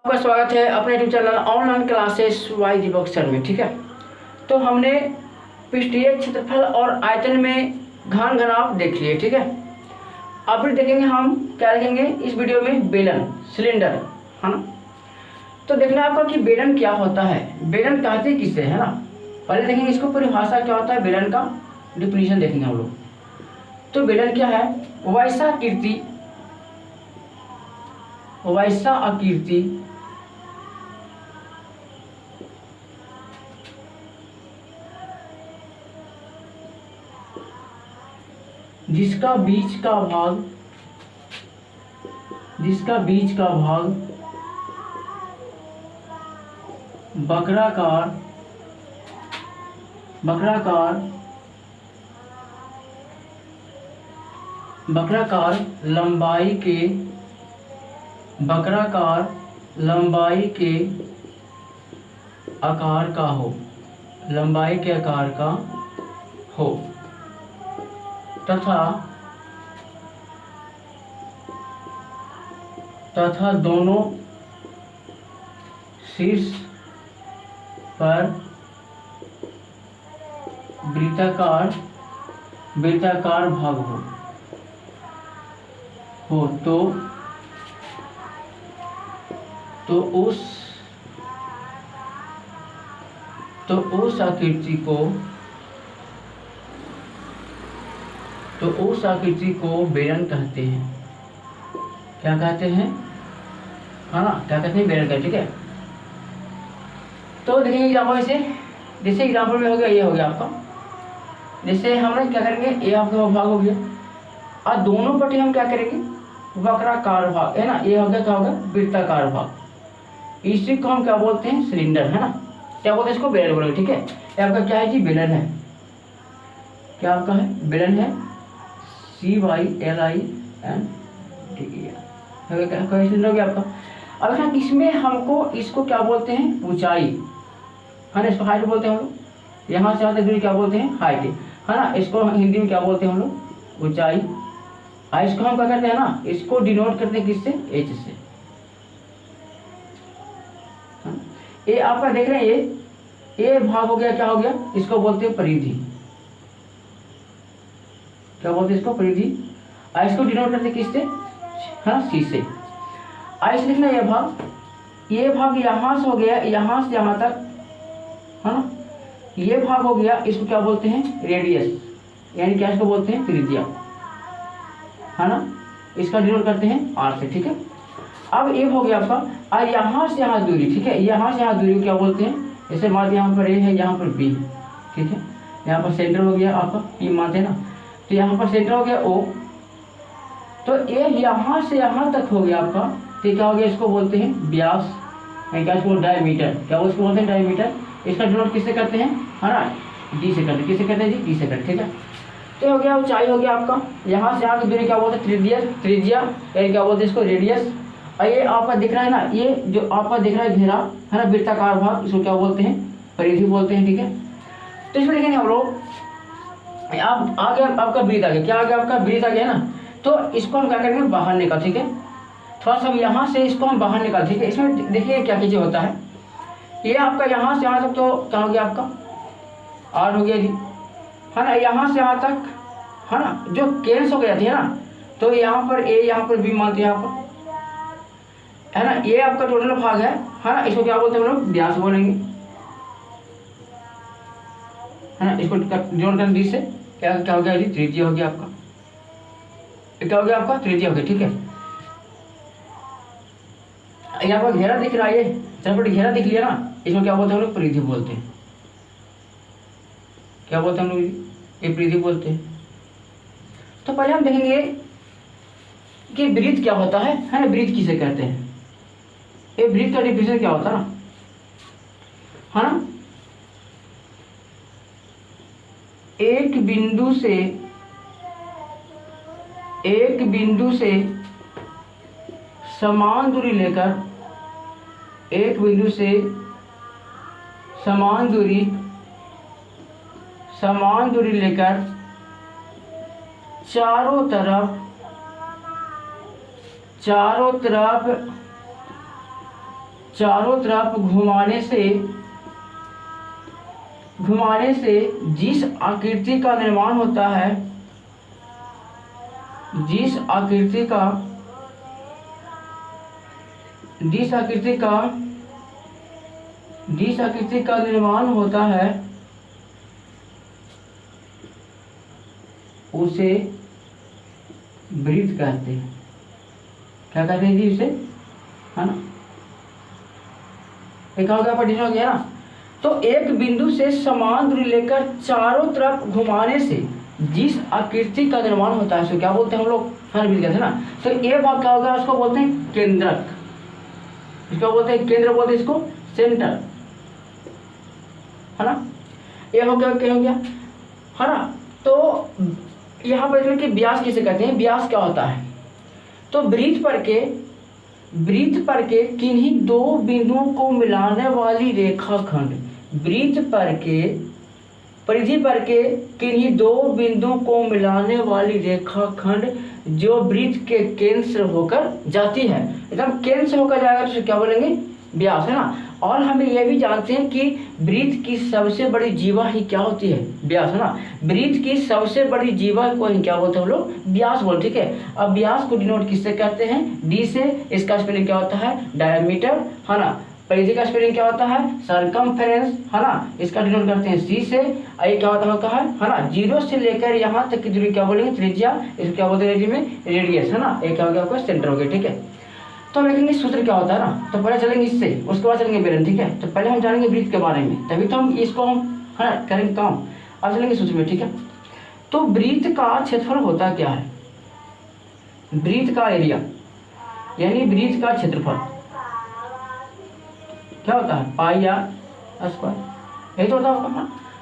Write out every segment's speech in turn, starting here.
आपका स्वागत है अपने यूट्यूब चैनल ऑनलाइन क्लासेस वाई दीपक सर में। ठीक है, तो हमने पृष्ठीय क्षेत्रफल और आयतन में घन घनाभ देख लिए। ठीक है, अब फिर देखेंगे हम क्या देखेंगे इस वीडियो में, बेलन, सिलेंडर, है ना। तो देखना आपका कि बेलन क्या होता है, बेलन कहते किसे, है ना। पहले देखेंगे इसको परिभाषा क्या होता है, बेलन का डिफिनीशन देखेंगे हम लोग। तो बेलन क्या है, वैसा आकृति जिसका बीच का भाग वक्राकार लंबाई के आकार का हो तथा दोनों शीर्ष पर वृत्ताकार भाग हो तो उस आकृति को बेलन कहते हैं। क्या कहते हैं, है ना, क्या कहते हैं, बेलन कहते हैं। ठीक है, तो देखेंगे एग्जाम्पल से, जैसे एग्जाम्पल में हो गया, ये हो गया आपका, जैसे हमने क्या करेंगे, ये आपका भाग हो गया और दोनों पट्टी हम क्या करेंगे, वक्राकार भाग, है ना। ये हो गया, क्या होगा, वृत्ताकार भाग। इसी को हम क्या बोलते हैं, सिलेंडर, है ना। क्या बोलते हैं इसको, बेलन बोलेंगे। ठीक है, ये आपका क्या है जी, बेलन है। क्या आपका है, बेलन है, CYLIN क्वेश्चन हो गया आपका। अब देखना इसमें हमको इसको क्या बोलते हैं, ऊंचाई, है ना, इसको हाइट बोलते हैं हम लोग। यहाँ से यहाँ तक दूरी क्या बोलते हैं, हाइट, है ना। इसको हिंदी में क्या बोलते हैं हम लोग, ऊंचाई। और इसको हम क्या करते हैं ना, इसको डिनोट करते हैं किससे, H से। ये आपका देख रहे हैं, ये भाग हो गया, क्या हो गया, इसको बोलते हैं परिधि। क्या बोलते हैं इसको, परिधि। और इसको डिनोट करते किससे, है ना, C से। ऐसे लिखना, ये भाग यहाँ से हो गया, यहाँ से यहाँ तक, है ना। ये भाग हो गया, इसको क्या बोलते हैं, रेडियस, यानी क्या इसको बोलते हैं, त्रिज्या, है ना। इसका डिनोट करते हैं R से। ठीक है, अब ये हो गया आपका, और यहाँ से यहाँ दूरी, ठीक है, यहाँ से यहाँ दूरी को क्या बोलते हैं, जैसे मान यहाँ पर A है, यहाँ पर B, ठीक है, यहाँ पर सेंटर हो गया आपका P मानते हैं ना, तो यहाँ पर सेंटर हो गया O, तो ये यहाँ से यहाँ तक हो गया आपका। तो क्या हो गया, इसको बोलते हैं व्यास, क्या इसको डायमीटर, क्या इसको बोलते हैं, डायमीटर। इसका डिनोट किससे करते हैं, है ना, D से करते हैं। किससे करते हैं जी, D से करते हैं। ठीक है, तो हो गया ऊंचाई, हो गया आपका, यहाँ से यहाँ की दूरी क्या बोलते हैं, त्रिज्या, यानी क्या बोलते हैं इसको, रेडियस। और ये आपका दिख रहा है ना, ये जो आपका दिख रहा है घेरा, है ना, वृत्ताकार भाग, इसको क्या बोलते हैं, परिधि बोलते हैं। ठीक है, तो इसमें देखेंगे हम लोग, आप आ गया आपका वृत्त, आ गया, क्या आ गया आपका, वृत्त आ गया ना। तो इसको हम क्या करेंगे, बाहर निकाल। ठीक है, थोड़ा सा यहाँ से इसको हम बाहर निकाल। ठीक है, इसमें देखिए क्या चीज़ें होता है, ये आपका यहाँ से यहाँ तक, तो क्या हो गया आपका, R हो गया जी, है ना। यहाँ से यहाँ तक, है ना, जो कैंस हो गया थी, है ना, तो यहाँ पर A, यहाँ पर B मानते हैं, यहाँ पर, है ना। ये आपका टोटल भाग है ना, इसको क्या बोलते हैं हम लोग, व्यास बोलेंगे, है ना। इसको जोड़ कर D से क्या क्या हो गया जी, त्रिज्या हो गया आपका, क्या हो गया आपका, त्रिज्या हो गया। ठीक है, यहाँ पर घेरा दिख रहा है, ये चरपट घेरा दिख लिया ना, इसमें क्या बोलते हैं हम लोग, परिधि बोलते हैं। क्या बोलते हैं हम लोग, ये परिधि बोलते हैं। तो पहले हम देखेंगे कि वृत्त क्या होता है ना, वृत्त किसे कहते हैं। ये वृत्त का डिफिनेशन क्या होता है ना, एक बिंदु से समान दूरी लेकर, समान दूरी लेकर चारों तरफ 90 चारों तरफ घुमाने से जिस आकृति का निर्माण होता है, जिस आकृति का निर्माण होता है उसे वृत्त कहते हैं। क्या कहते हैं जी उसे, है ना। एक हो गया, पढ़ना हो गया ना। तो एक बिंदु से समान दूरी लेकर चारों तरफ घुमाने से जिस आकृति का निर्माण होता है उसे क्या बोलते हैं हम लोग, हर भी कहते हैं ना। तो ये भाग क्या होगा, उसको बोलते हैं केंद्रक, इसको बोलते हैं केंद्र, बोलते हैं इसको सेंटर, है ना। ये हो गया, क्या हो गया, है ना। तो यहाँ पर कि व्यास किसे कहते हैं, व्यास क्या होता है। तो वृत्त पर के किन्हीं दो बिंदुओं को मिलाने वाली रेखाखंड, वृत्त पर के परिधि पर के किन्हीं दो बिंदुओं को मिलाने वाली रेखाखंड जो वृत्त के केंद्र से होकर जाती है, एकदम केंद्र से होकर जाएगा तो क्या बोलेंगे, व्यास, है ना। और हम ये भी जानते हैं कि वृत्त की सबसे बड़ी जीवा ही क्या होती है, व्यास, है ना। वृत्त की सबसे बड़ी जीवा को ही क्या बोलते हैं हम लोग, व्यास बोलते, ठीक है। अब व्यास को डिनोट किससे करते हैं, डी से। इसका स्पेलिंग क्या होता है, डायमीटर, है ना। परिधि का स्पेलिंग क्या होता है, सरकमफेरेंस, है ना। इसका डिनोट करते हैं सी से। ये क्या होता है ना, जीरो से लेकर यहाँ तक की दूरी क्या बोलेंगे, त्रिज्या, इसको क्या बोलते हैं में, रेडियस, है ना। एक क्या हो गया आपका सेंटर हो गया, ठीक है। तो हम देखेंगे सूत्र क्या होता है ना, तो पहले चलेंगे इससे, उसके बाद चलेंगे बेलन, ठीक है। तो पहले हम जानेंगे वृत्त के बारे में, तभी तो हम इसको हम, है, करेंगे काम। अब चलेंगे सूत्र में, ठीक है। तो वृत्त का क्षेत्रफल होता क्या है, वृत्त का एरिया यानी वृत्त का क्षेत्रफल क्या होता है, पाई आर स्क्वायर, यही तो होता है,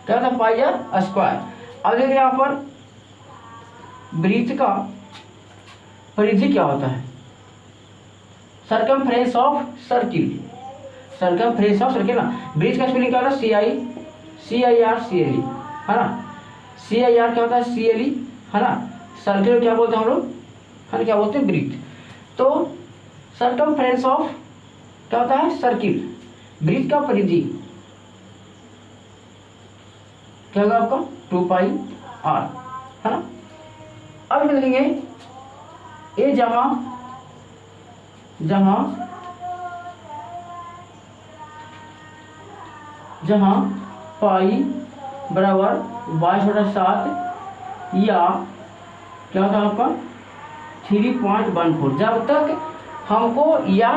क्या होता है, पाई आर स्क्वायर। अब देखिए यहाँ पर वृत्त का परिधि क्या होता है, circumference of circle, circumference of circle ना। वृत्त का स्पेलिंग क्या होता है, CIR CLE, है ना। CIR क्या होता है, CLE, है ना। सर्किल क्या बोलते हैं हम लोग, है ना, क्या बोलते हैं, वृत्त। तो सरकमफ्रेंस ऑफ क्या होता है, सर्किल, वृत्त का परिधि क्या होगा आपका, 2πr, है ना। अब देखेंगे ये जहां पाई बराबर 22/7 या क्या होता है आपका 3.14, जब तक हमको यह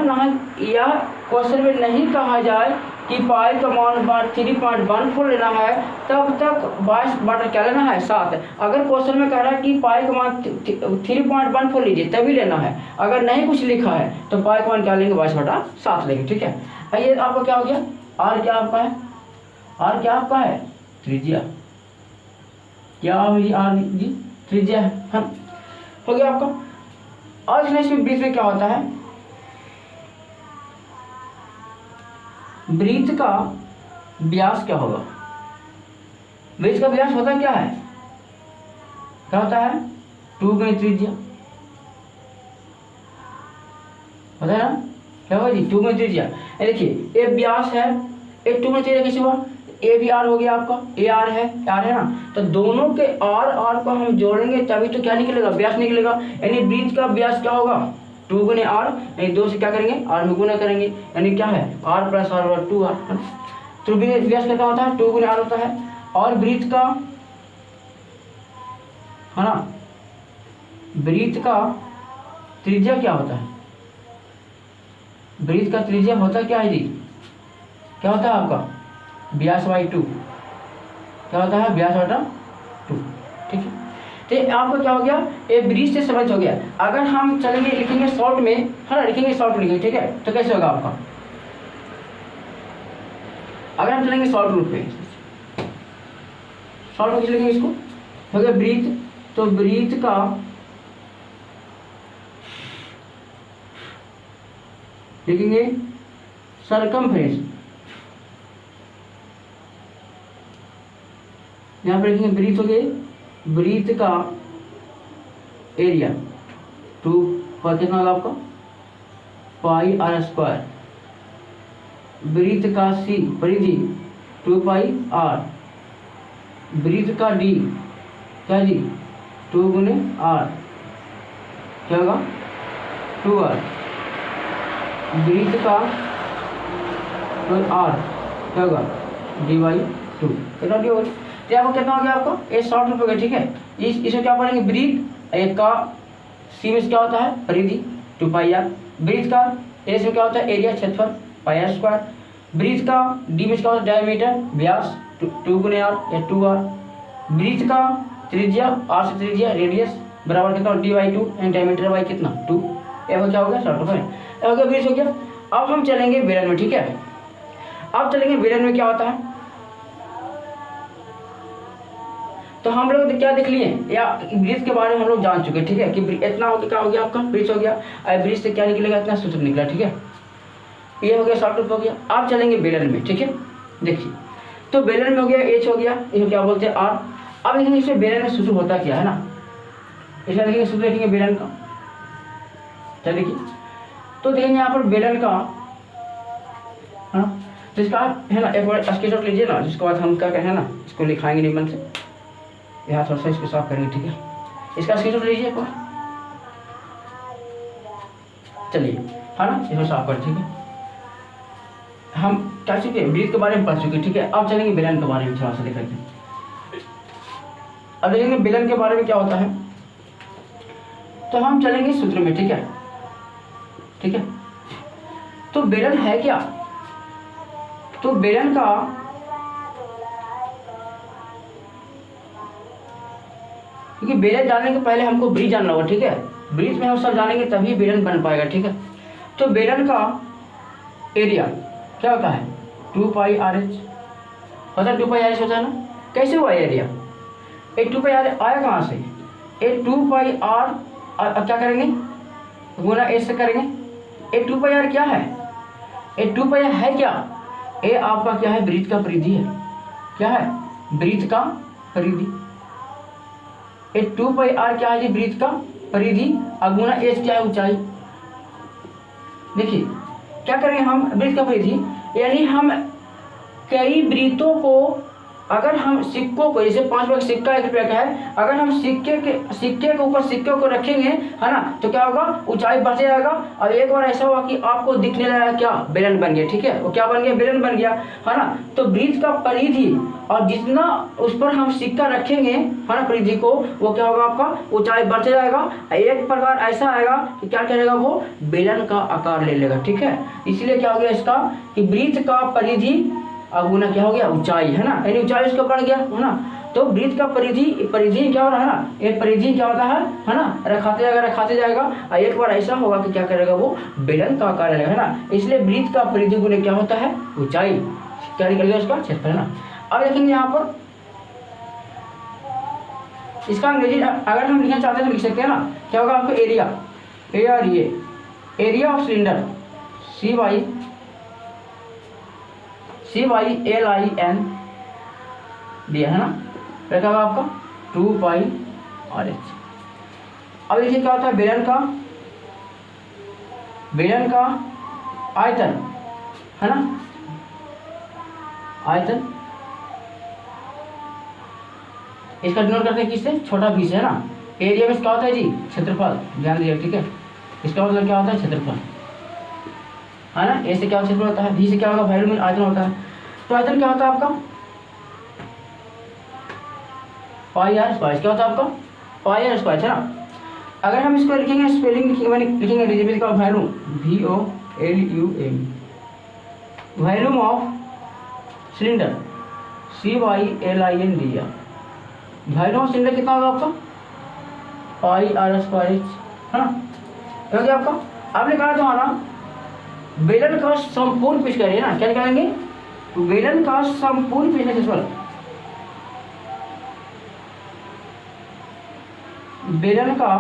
क्वेश्चन में नहीं कहा जाए कि पाई का मान 3.14 लेना है, तब तक 22 क्या लेना है, 7। अगर क्वेश्चन में कह रहा है कि पाई का मान 3.14 लीजिए तभी लेना है, अगर नहीं कुछ लिखा है तो पाई का मान क्या लेंगे, 22/7 लेंगे, ठीक है। ये आपका क्या हो गया, आर क्या आपका है, आर क्या आपका है, त्रिज्या, क्या आर जी, त्रिज्या है, हो गया आपका। आज नेक्स्ट में वृत्त में क्या होता है, वृत्त का व्यास क्या होगा, वृत्त का व्यास होता क्या है, क्या होता है, 2 गुणे त्रिज्या, होता है ना, क्या होगा जी, 2 गुणे त्रिज्या। देखिए ये व्यास है, एक 2 गुणे त्रिज्या कैसे हुआ, ए भी आर हो गया आपका, ए आर है ना। तो दोनों के आर को हम जोड़ेंगे तभी तो क्या निकलेगा, व्यास निकलेगा। यानी वृत्त का व्यास क्या होगा, 2 गुणे आर, यानी 2 से क्या करेंगे, आर में गुना करेंगे, यानी क्या है, आर प्लस आर और 2r। तो व्यास क्या होता है, 2 गुणे आर होता है। और वृत्त का, है ना, वृत्त का त्रिज्या क्या होता है, वृत्त का त्रिज्या होता क्या है जी, क्या होता है आपका, व्यास बाई 2, क्या होता है, व्यास बटा 2, ठीक है। तो आपको क्या हो गया, ये वृत्त से समझ हो गया। अगर हम चलेंगे लिखेंगे शॉर्ट में, है ना, लिखेंगे शॉर्ट में लिखेंगे, ठीक है। तो कैसे होगा आपका, अगर हम चलेंगे शॉर्ट रूट में, शॉर्ट में लिखेंगे इसको, हो गया वृत्त। तो वृत्त का लिखेंगे सरकमफ्रेंस, यहाँ पर लिखेंगे वृत्त हो गए, वृत्त का एरिया 2 पर कितना होगा आपका, पाई आर स्क्वायर, वृत्त का सी परिधि 2 पाई r, वृत्त का d क्या जी 2 गुने r क्या होगा 2r, वृत्त का r क्या होगा d/2 कितना डी होगा। तो आपको कितना हो गया आपको ये शॉर्ट रूप हो गया। ठीक है, इसमें क्या पढ़ेंगे वृत्त, एक का सी में क्या होता है परिधि 2 पाई r, वृत्त का एस में क्या होता है एरिया क्षेत्रफल पाई r स्क्वायर, वृत्त का डी में क्या होता है डायमीटर व्यास 2 गुने r या 2r, वृत्त का त्रिज्या r से त्रिज्या रेडियस बराबर कितना d/2 एंड डायमीटर बाई कितना 2। ये हो क्या हो गया शॉर्ट रूप में, हो गया वृत्त हो गया। अब हम चलेंगे बेलन में। ठीक है, अब चलेंगे बेलन में क्या होता है। तो हम लोग क्या देख लिए या वृत्त के बारे में हम लोग जान चुके। ठीक है कि इतना हो गया क्या हो गया आपका वृत्त हो गया, वृत्त से क्या निकलेगा इतना सूत्र निकला। ठीक है, ये हो गया शॉर्ट रूप हो गया। आप चलेंगे बेलन में। ठीक है, देखिए तो बेलन में हो गया एच हो गया, इसको क्या बोलते हैं आर। अब देखेंगे इसमें बेलन में सूत्र होता क्या है ना, इसमें देखेंगे सूत्र देखेंगे बेलन का। चलिए देखिए तो देखेंगे यहाँ पर बेलन का जिसका है ना एक बार स्क्रीनशॉट लीजिए ना, जिसके बाद हम क्या कहें ना इसको लिखाएंगे निबंध से, यहाँ थोड़ा सा इसको साफ करेंगे। ठीक है, इसका स्क्रीनशॉट लीजिए एक बार, चलिए है ना इसको साफ करें। ठीक है, हम क्या चुके वृत्त के बारे में पढ़ चुके। ठीक है, अब चलेंगे बेलन के बारे में थोड़ा सा देखेंगे। अब देखेंगे बेलन के बारे में क्या होता है, तो हम चलेंगे सूत्र में। ठीक है, ठीक है तो बेलन है क्या, तो बेलन का क्योंकि बेलन जानने के पहले हमको वृत्त जानना होगा। ठीक है, वृत्त में हम सब जानेंगे तभी बेलन बन पाएगा। ठीक है, तो बेलन का एरिया क्या होता है 2 पाई RH होता है, 2 पाई RH होता है ना। कैसे हुआ एरिया, ये 2 पाई R आया कहाँ से, ये 2 पाई R क्या करेंगे गुना एस से करेंगे। ये 2 पाई R क्या है, ये 2 पाई R है क्या, ये आपका क्या है वृत्त का परिधि है। क्या है वृत्त का परिधि, ये 2 पाई R क्या है जी वृत्त का परिधि, गुना एस क्या है ऊंचाई। देखिए क्या करेंगे हम वृत्त का परिधि, यानी हम कई वृत्तों को अगर हम सिक्कों को जैसे 5 रुपये का सिक्का 1 रुपये का है, अगर हम सिक्के के ऊपर सिक्के को रखेंगे है ना तो क्या होगा ऊंचाई बढ़ते जाएगा। और एक बार ऐसा हुआ कि आपको दिखने लगा क्या बेलन बन गया। ठीक है, वो क्या बन गया बेलन बन गया है ना। तो वृत्त का परिधि और जितना उस पर हम सिक्का रखेंगे है ना परिधि को, वो क्या होगा आपका ऊंचाई बढ़ते जाएगा। एक प्रकार ऐसा आएगा कि क्या करेगा वो बेलन का आकार ले लेगा। ठीक है, इसलिए क्या हो गया इसका कि वृत्त का परिधि अब गुना क्या हो गया ऊंचाई है ना, यानी ऊंचाई उसका बढ़ गया है ना। तो वृत्त का परिधि क्या हो रहा है ना, ये परिधि क्या होता है ना रखाते जाएगा। और एक बार ऐसा होगा कि क्या करेगा वो बेलन का आकार लेगा है ना। इसलिए वृत्त का परिधि गुना क्या होता है ऊंचाई, क्या निकल गया उसका क्षेत्रफल है ना। अब देखेंगे यहाँ पर इसका अंग्रेजी अगर हम लिखना चाहते हैं तो लिख सकते हैं ना, क्या होगा आपको area area of cylinder CYLIN दिया है ना, क्या होगा आपका 2 पाई RH। अब देखिए क्या होता है बेलन का आयतन है ना, आयतन इसका डिनोट करते हैं किससे छोटा b से है ना। एरिया में क्या होता है जी क्षेत्रफल, ध्यान दीजिए। ठीक है, इसका मतलब क्या होता है क्षेत्रफल है ना। ए से क्या क्षेत्रफल होता है, बी से क्या होगा वैल्यू में आयतन होता है। तो आयतन क्या होता है आपका पाई R स्क्वायर, क्या होता है आपका पाई R स्क्वायर है ना। अगर हम इसको लिखेंगे स्पेलिंग लिखेंगे डिजिट का value VOLUM, volume of cylinder CYLIN दिया, वॉल्यूम ऑफ सिलेंडर कितना होगा आपका पाई R स्क्वायर है ना। हो गया आपका। अब निकाला तुम्हारा बेलन का संपूर्ण पृष्ठ है ना, क्या निकालेंगे बेलन का संपूर्ण पृष्ठ क्षेत्रफल, बेलन का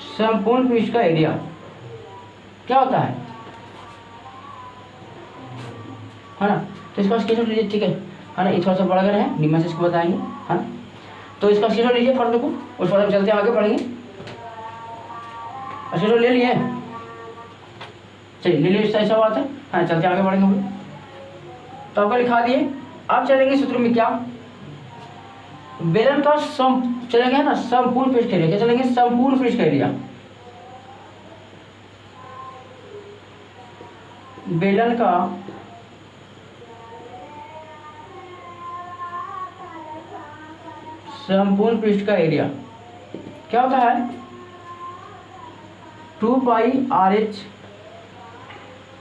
संपूर्ण पृष्ठ का एरिया क्या होता है ना। तो इसका स्क्रीनशॉट लीजिए। ठीक है ना, ये थोड़ा सा बड़ा है निम्न से इसको बताएंगे है ना। तो इसका स्क्रीनशॉट लीजिए फॉर्मूले को, उस फॉर्मूले में चलते हैं आगे पढ़ेंगे। अच्छा तो ले लिए, चलिए ले लिए, ऐसा बात है। हाँ चलते आगे बढ़ेंगे हम लोग। तो आपका लिखा दिए। अब चलेंगे सूत्र में, क्या बेलन का चलेंगे है ना संपूर्ण पृष्ठ एरिया। क्या चलेंगे? संपूर्ण पृष्ठ एरिया। बेलन का संपूर्ण पृष्ठ का एरिया क्या होता है? 2 पाई RH।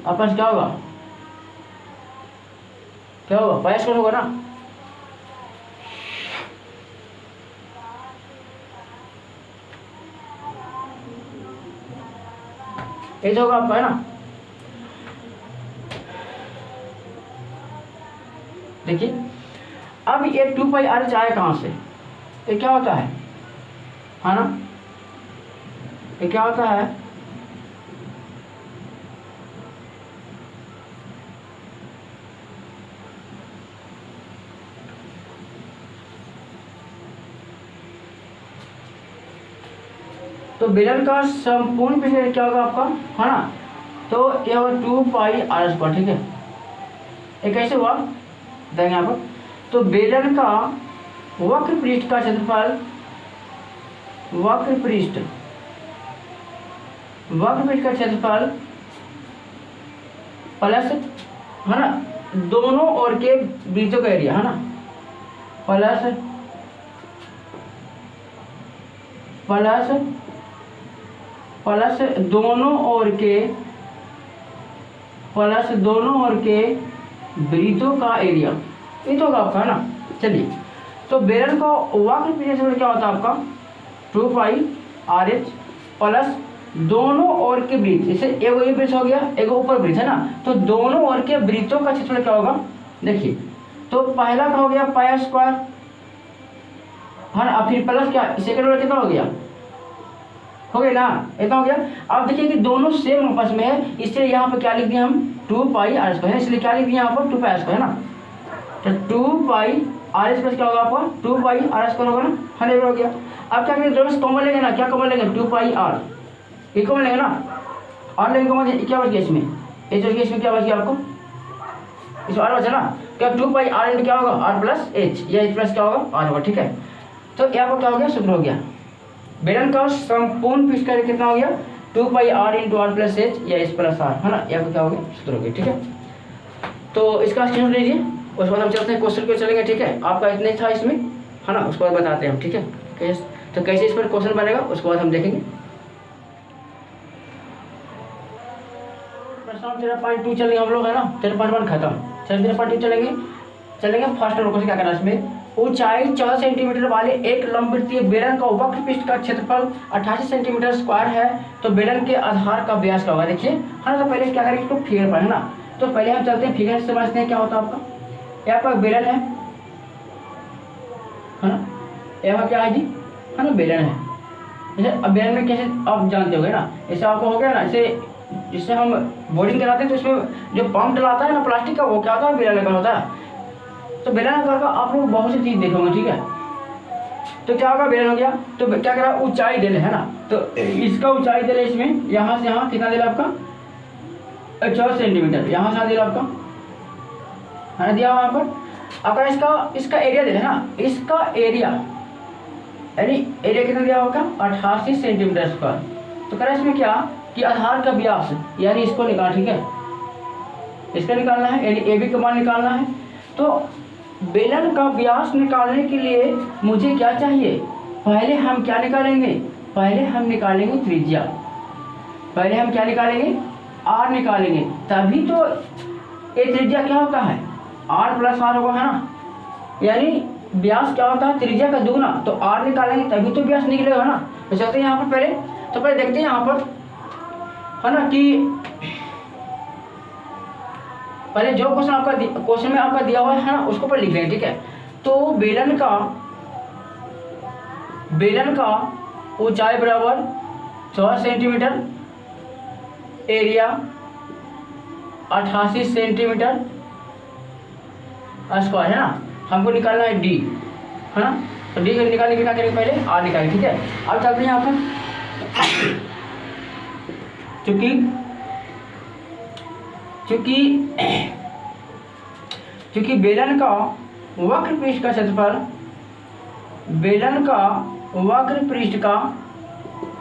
आपस क्या होगा? क्या होगा? पाई स्क्वायर होगा ना। ये तो होगा आपका, है ना। देखिए अब ये 2 पाई RH आया कहाँ से? ये क्या होता है ना, ये क्या होता है? तो बेलन का संपूर्ण पृष्ठ क्या होगा आपका, है ना। तो ये होगा 2 पाई RH पर, ठीक है। ये कैसे हुआ देंगे यहाँ पर। तो बेलन का वक्र पृष्ठ का क्षेत्रफल, वक्र पृष्ठ का क्षेत्रफल प्लस, है ना, दोनों ओर के वृत्तों का एरिया, है ना, प्लस दोनों ओर के वृत्तों का एरिया, ये तो होगा आपका, है ना। चलिए तो बेलन का वक्र पृष्ठ क्या होता है आपका? 2 पाई RH प्लस दोनों ओर के वृत्त, जैसे एगो ये वृत्त हो गया, एगो ऊपर वृत्त, है ना। तो दोनों ओर के वृत्तों का क्षेत्रफल क्या होगा? देखिए तो पहला का हो गया पाई स्क्वायर, है ना। अब फिर प्लस क्या, सेकंड वाला कितना हो गया? हो गया ना, इतना हो गया। अब देखिए कि दोनों सेम आपस में है, इसलिए यहाँ पर क्या लिख दिया हम? 2 पाई RH है, इसलिए क्या लिख दिया यहाँ पर? 2 पाई RH, है ना। तो 2 पाई RH प्लस क्या होगा आपका? 2 पाई RH होगा ना, 100 हो गया। अब क्या करेंगे? दोनों कॉमन लेंगे ना, क्या कॉमन लेंगे? 2 पाई R, ये कॉमन लेंगे ना, R लेंगे कॉमन, क्या बच गया इसमें? ये जो इसमें क्या बच गया आपको? इसमें R बचा ना, क्या 2 पाई R इंटू क्या होगा? R प्लस H, या H प्लस क्या होगा? R होगा, ठीक है। तो यहाँ पर क्या हो गया? सूत्र हो गया बेलन का संपूर्ण पृष्ठ का एरिया कितना हो गया? 2 पाई R into R plus H या H प्लस R, है ना। यहाँ पर क्या हो गया? सूत्र हो गया, ठीक है। तो इसका स्क्रीनशॉट लीजिए, उसके बाद हम चलते हैं क्वेश्चन पे चलेंगे, ठीक है। आपका इतना ही था इसमें, है ना, उसके बाद बताते हैं हम, ठीक है। तो कैसे इस पर क्वेश्चन बनेगा उसके बाद हम देखेंगे। प्रश्न 13.2 चलेंगे हम लोग, है ना। 13.1 खत्म, 13.2 चलेंगे। फर्स्ट क्वेश्चन क्या करना है इसमें? ऊंचाई 14 सेंटीमीटर वाले एक लंबवृत्तीय बेलन का वक्र पृष्ठ का क्षेत्रफल 88 सेंटीमीटर स्क्वायर है, तो बेलन के आधार का व्यास क्या होगा? देखिए, है ना। तो पहले क्या करेंगे? तो फिगर पर, है ना। तो पहले हम चलते हैं फिगर से समझते हैं क्या होता है आपका। यहाँ पर बेलन है ना, यहाँ क्या है जी, है ना, बेलन है। जैसे अब बेलन में कैसे आप जानते होगे ना, जैसे आपको हो गया ना, जिससे हम बोर्डिंग कराते हैं तो इसमें जो पंप डलाता है ना प्लास्टिक का, वो क्या होता है? बेलन का होता है। तो बेलन आकार का आप लोग बहुत सी चीज देखोगे, ठीक है। तो क्या होगा? बेलन हो गया, तो क्या करा? ऊंचाई दे है ना। तो इसका ऊंचाई दे इसमें, यहाँ से यहाँ कितना दे आपका? 14 सेंटीमीटर, यहाँ से दिया आपका, है ना, दिया वहाँ पर। अगर इसका एरिया दे है ना, इसका एरिया यानी एरिया कितना दिया होगा? 88 सेंटीमीटर स्क्वायर। तो करें इसमें क्या कि आधार का व्यास, यानी इसको निकाल, ठीक है, इसका निकालना है, यानी AB का मान निकालना है। तो बेलन का व्यास निकालने के लिए मुझे क्या चाहिए? पहले हम क्या निकालेंगे? पहले हम निकालेंगे त्रिज्या। पहले हम क्या निकालेंगे? R निकालेंगे, तभी तो ये त्रिज्या क्या होता है? R प्लस R होगा, है ना। यानी व्यास क्या होता है? त्रिज्या का दुगना। तो R निकालेंगे तभी तो व्यास निकलेगा ना। तो चलते हैं यहाँ पर पहले, तो पहले देखते हैं यहाँ पर, है ना, कि पहले जो क्वेश्चन में आपका दिया हुआ है ना, उसको पर लिख लेंगे, ठीक है। तो बेलन का ऊंचाई बराबर 14 सेंटीमीटर, एरिया 88 सेंटीमीटर स्क्वायर, है ना। हमको निकालना है D, है ना। तो D निकालने के क्या करेंगे? पहले R निकालेंगे, ठीक है। अब चलते हैं यहाँ पर, चूंकि बेलन का वक्र पृष्ठ का क्षेत्रफल, बेलन का वक्र पृष्ठ का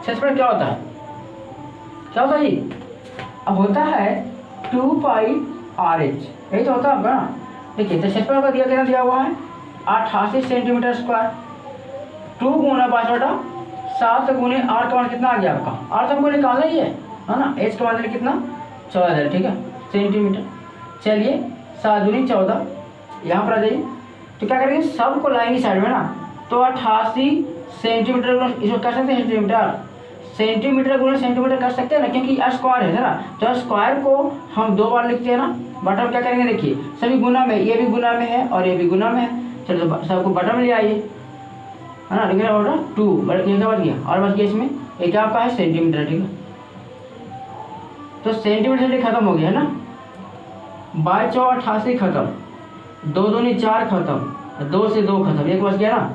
क्षेत्रफल क्या होता है, क्या होता है जी? अब होता है 2πRh, यही तो होता है आपका ना। देखिए तो क्षेत्रफल का कितना दिया हुआ है 88 सेंटीमीटर स्क्वायर। 2 गुना 5/7 गुने r का मान कितना आ गया आपका, r तो हमको निकालना ही है ना। h का मान कितना 14,000, ठीक है, सेंटीमीटर। चलिए 7 दूनी 14, यहाँ पर आ जाइए। तो क्या करेंगे, सबको लाएंगे साइड में ना, तो 88 सेंटीमीटर इसको कर सकते हैं सेंटीमीटर गुना सेंटीमीटर कर सकते हैं ना, क्योंकि स्क्वायर है ना। तो स्क्वायर को हम 2 बार लिखते हैं ना। बटन क्या करेंगे, देखिए सभी गुना में, ये भी गुना में है और ये भी गुना में है। चलो तो सबको बटन में ले आइए, है ना। लिख रहा होगा 2 ये क्या बच गया, और बच गया इसमें ये क्या आपका है सेंटीमीटर, ठीक है। तो सेंटीमीटर से खत्म हो गया है ना, 2288 खत्म, 2 दूनी 4 खत्म, 2 से 2 खत्म, एक बच गया ना।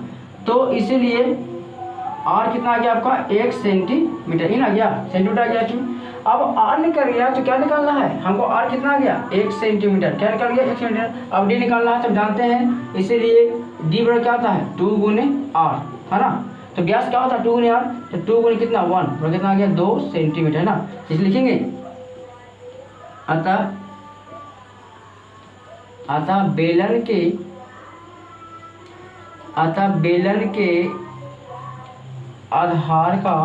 तो इसीलिए r कितना आ गया आपका 1 सेंटीमीटर, ही ना गया, सेंटीमीटर आ गया इसमें। अब r निकल गया तो क्या निकालना है हमको, r कितना आ गया 1 सेंटीमीटर, क्या निकल गया 1 सेंटीमीटर। अब d निकालना है तो जानते हैं, इसीलिए d बड़ा क्या होता है 2 गुने r, है ना। तो व्यास क्या होता है 2 गुने r, तो 2 गुने कितना 1, बड़ा कितना आ गया 2 सेंटीमीटर, है ना। इसे लिखेंगे अतः बेलन के आधार का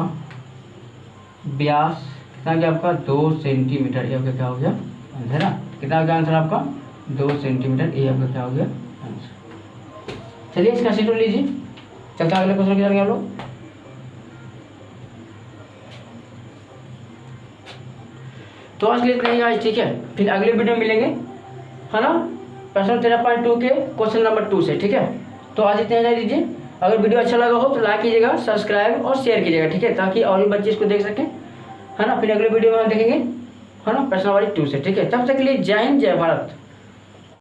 व्यास कितना गया आपका 2 सेंटीमीटर, ये आपका क्या हो गया आंसर, है ना। कितना गया आंसर आपका 2 सेंटीमीटर, ये आपका क्या हो गया आंसर। चलिए इसका शेड्यूल लीजिए, चलते अगले क्वेश्चन की जाएंगे हम लोग। तो आज के लिए इतना ही आज, ठीक है। फिर अगले वीडियो में मिलेंगे, है ना, प्रश्न 13.2 के क्वेश्चन नंबर 2 से, ठीक है। तो आज इतना ही दीजिए। अगर वीडियो अच्छा लगा हो तो लाइक कीजिएगा, सब्सक्राइब और शेयर कीजिएगा, ठीक है, ताकि और भी बच्चे इसको देख सकें, है ना। फिर अगले वीडियो में हम देखेंगे, है ना, प्रश्नावली 2 से, ठीक है। तब तक के लिए जय हिंद, जय भारत।